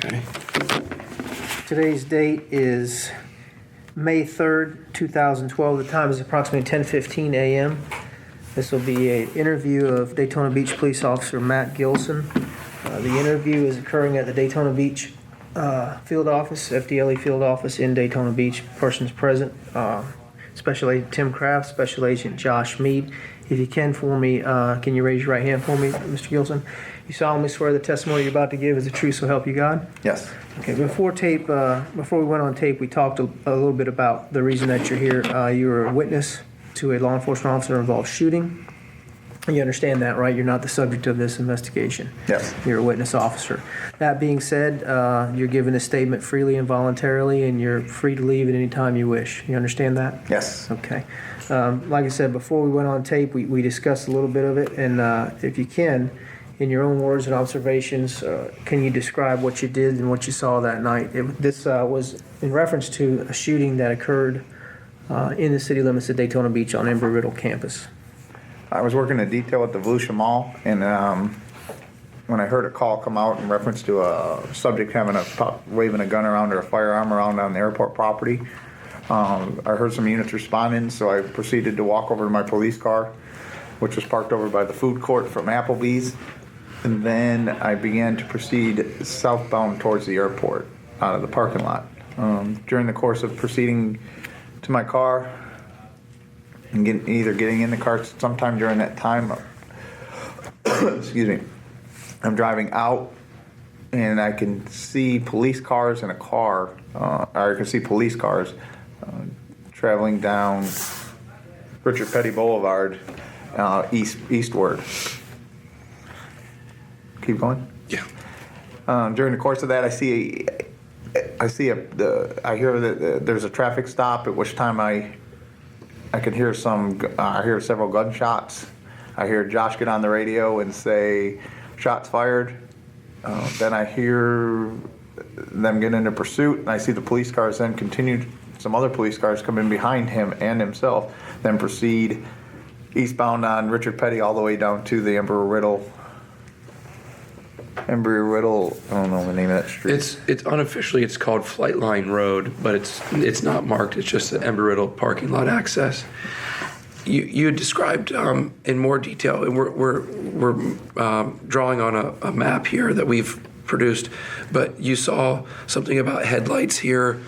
Okay. Today's date is May 3rd, 2012. The time is approximately 10:15 a.m. This will be an interview of Daytona Beach Police Officer Matt Gilson. The interview is occurring at the Daytona Beach field office, FDLE field office in Daytona Beach. Persons present, Special Agent Tim Kraft, Special Agent Josh Mead. If you can for me, can you raise your right hand for me, Mr. Gilson? You solemnly swear the testimony you're about to give is the truth, so help you God? Yes. Okay, before we went on tape, we talked a little bit about the reason that you're here. You were a witness to a law enforcement officer involved shooting. You understand that, right? You're not the subject of this investigation. Yes. You're a witness officer. That being said, you're given a statement freely and voluntarily, and you're free to leave at any time you wish. You understand that? Yes. Okay. Like I said, before we went on tape, we discussed a little bit of it, and if you can, in your own words and observations, can you describe what you did and what you saw that night? This was in reference to a shooting that occurred in the city limits of Daytona Beach on Embry-Riddle campus. I was working a detail at the Volusia Mall, and when I heard a call come out in reference to a subject having waving a gun around or a firearm around on the airport property, I heard some units responding, so I proceeded to walk over to my police car, which was parked over by the food court from Applebee's, and then I began to proceed southbound towards the airport out of the parking lot. During the course of proceeding to my car, and getting in the car sometime during that time, excuse me, I'm driving out and I can see police cars in a car, or I can see police cars traveling down Richard Petty Boulevard eastward. Keep going? Yeah. During the course of that, I hear that there's a traffic stop, at which time I can hear I hear several gunshots. I hear Josh get on the radio and say, "Shots fired." Then I hear them get into pursuit, and I see the police cars then continue. Some other police cars come in behind him and himself, then proceed eastbound on Richard Petty all the way down to the Embry-Riddle. I don't know the name of that street. It's unofficially it's called Flight Line Road, but it's not marked. It's just the Embry-Riddle parking lot access. You had described in more detail, and we're drawing on a map here that we've produced, but you saw something about headlights here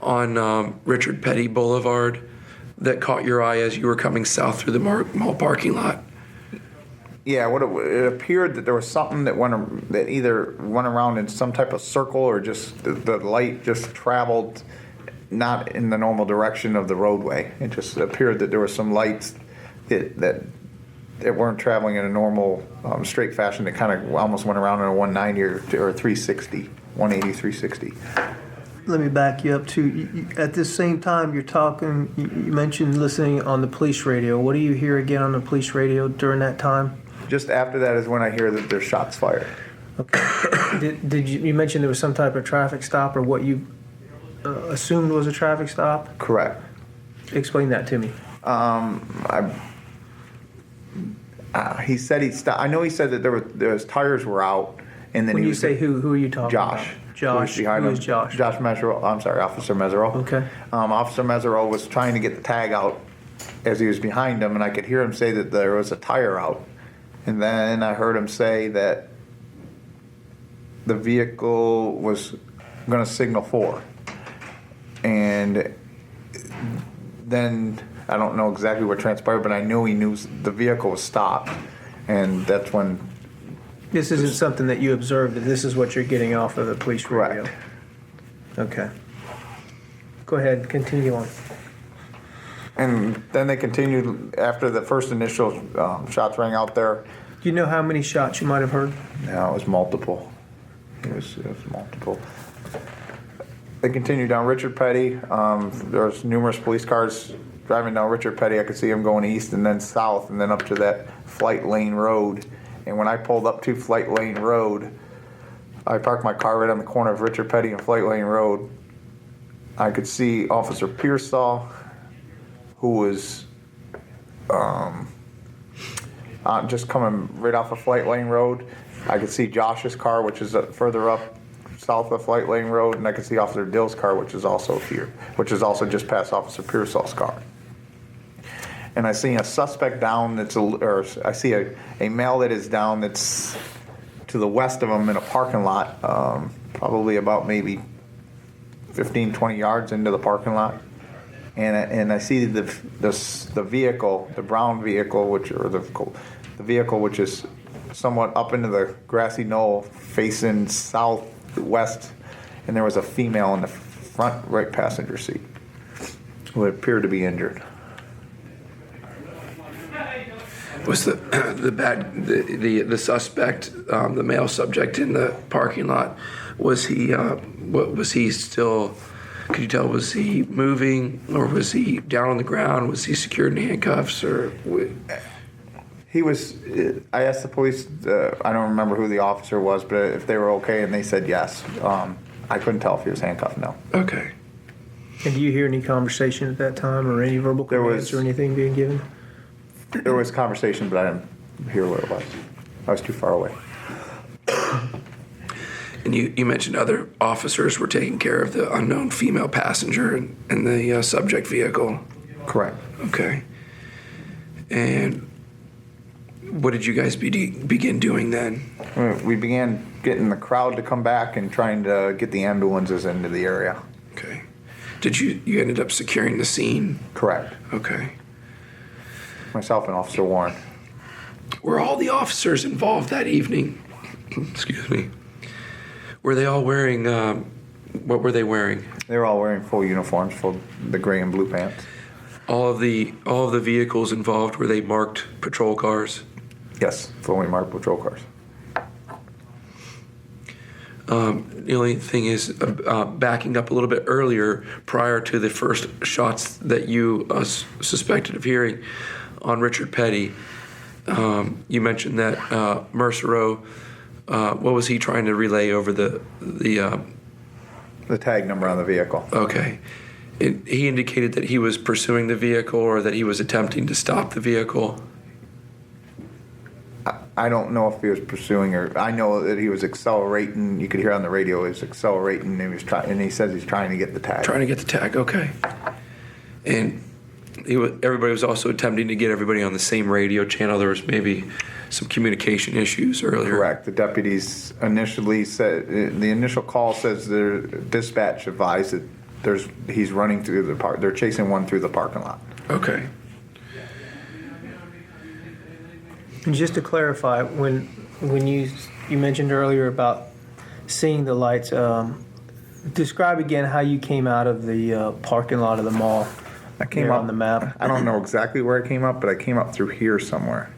on Richard Petty Boulevard that caught your eye as you were coming south through the mall parking lot. Yeah, it appeared that there was something that either went around in some type of circle, or just the light just traveled not in the normal direction of the roadway. It just appeared that there were some lights that weren't traveling in a normal straight fashion. That kind of almost went around in a 190 or 360, 180, 360. Let me back you up too. At this same time you're talking, you mentioned listening on the police radio. What do you hear again on the police radio during that time? Just after that is when I hear that there's shots fired. Okay. Did you mention there was some type of traffic stop, or what you assumed was a traffic stop? Correct. Explain that to me. He said he stopped. I know he said that his tires were out, and then When you say who are you talking Josh. about? Josh. Who is Josh? Josh Mersereau. I'm sorry, Officer Mersereau. Okay. Officer Mersereau was trying to get the tag out as he was behind him, and I could hear him say that there was a tire out. And then I heard him say that the vehicle was going to signal 4. And then I don't know exactly what transpired, but I knew he knew the vehicle was stopped. And that's when... This isn't something that you observed, that this is what you're getting off of the police radio? Correct. Okay. Go ahead, continue on. And then they continued after the first initial shots rang out there. Do you know how many shots you might have heard? No, it was multiple. It was multiple. They continued down Richard Petty. There was numerous police cars driving down Richard Petty. I could see them going east and then south and then up to that Flight Lane Road. And when I pulled up to Flight Lane Road, I parked my car right on the corner of Richard Petty and Flight Lane Road. I could see Officer Pearsall, who was just coming right off of Flight Lane Road. I could see Josh's car, which is further up south of Flight Lane Road, and I can see Officer Dill's car, which is also here, which is also just past Officer Pearsall's car. And I see a suspect down I see a male that is down that's to the west of him in a parking lot, probably about maybe 15, 20 yards into the parking lot. And I see the vehicle, the brown vehicle, the vehicle which is somewhat up into the grassy knoll facing southwest, and there was a female in the front right passenger seat who appeared to be injured. Was the suspect, the male subject in the parking lot, was he still, could you tell, was he moving, or was he down on the ground? Was he secured in handcuffs, or? He was, I asked the police, I don't remember who the officer was, but if they were okay, and they said yes. I couldn't tell if he was handcuffed, no. Okay. And do you hear any conversation at that time, or any verbal commands or anything being given? There was conversation, but I didn't hear what it was. I was too far away. And you mentioned other officers were taking care of the unknown female passenger in the subject vehicle. Correct. Okay. And what did you guys begin doing then? We began getting the crowd to come back and trying to get the ambulances into the area. Okay. Did you ended up securing the scene? Correct. Okay. Myself and Officer Warren. Were all the officers involved that evening? Excuse me. Were they all wearing, what were they wearing? They were all wearing full uniforms, full the gray and blue pants. All of the vehicles involved, were they marked patrol cars? Yes, fully marked patrol cars. The only thing is, backing up a little bit earlier, prior to the first shots that you suspected of hearing on Richard Petty, you mentioned that Mersereau, what was he trying to relay over the tag number on the vehicle. Okay. He indicated that he was pursuing the vehicle, or that he was attempting to stop the vehicle. I don't know if he was pursuing, or I know that he was accelerating. You could hear on the radio he was accelerating, and he says he's trying to get the tag. Trying to get the tag, okay. And everybody was also attempting to get everybody on the same radio channel. There was maybe some communication issues earlier. Correct. The deputies initially said, the initial call says their dispatch advised that he's running through the park. They're chasing one through the parking lot. Okay. And just to clarify, when you mentioned earlier about seeing the lights, describe again how you came out of the parking lot of the mall. I came up on the map. I don't know exactly where I came up, but I came up through here somewhere,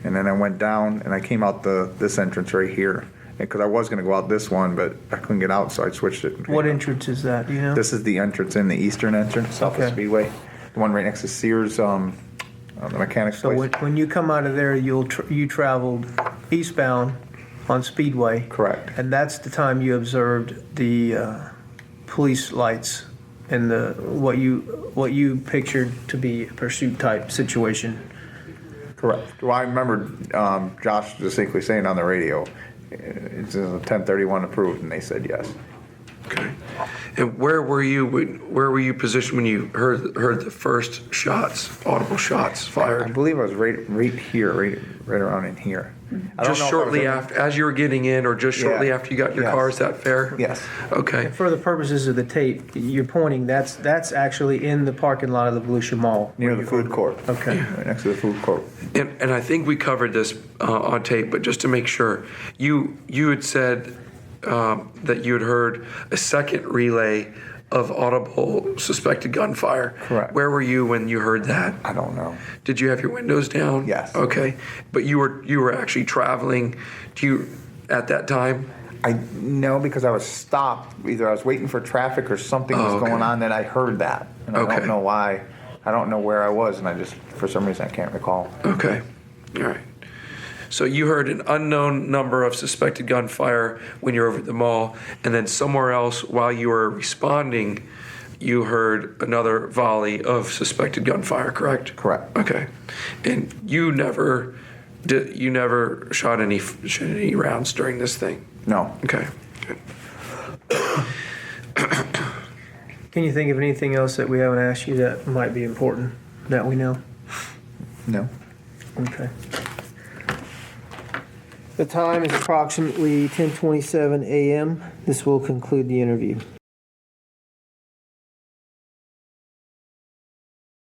and then I went down and I came out this entrance right here, because I was going to go out this one, but I couldn't get out, so I switched it. What entrance is that? Do you know? This is the entrance in the eastern entrance, south of Speedway, the one right next to Sears, the mechanics So place. when you come out of there, you traveled eastbound on Speedway. Correct. And that's the time you observed the police lights and what you pictured to be a pursuit type situation. Correct. Well, I remember Josh distinctly saying on the radio, it's a 1031 approved, and they said yes. Okay. And where were you positioned when you heard the first shots, audible shots I fired? believe I was right here, right around in here. I don't Just know if I was shortly in- after, as you were getting in, or just shortly after you got your Yes. car, is that fair? Yes. Okay. For the purposes of the tape, you're pointing, that's actually in the parking lot of the Volusia Mall. Near the food court. Okay. Right next to the food court. And I think we covered this on tape, but just to make sure, you had said that you had heard a second relay of audible suspected gunfire. Correct. Where were you when you heard that? I don't know. Did you have your windows down? Yes. Okay, but you were actually traveling. At that time? No, because I was stopped. Either I was waiting for traffic or something was okay. going on that I heard that. And I Okay. don't know why. I don't know where I was, and I just, for some reason, I can't recall. Okay, all right. So you heard an unknown number of suspected gunfire when you're over at the mall, and then somewhere else while you were responding, you heard another volley of suspected gunfire, correct? Correct. Okay. And you never shot any rounds during this thing? No. Okay, good. Can you think of anything else that we haven't asked you that might be important that we know? No. Okay. The time is approximately 10:27 a.m. This will conclude the interview.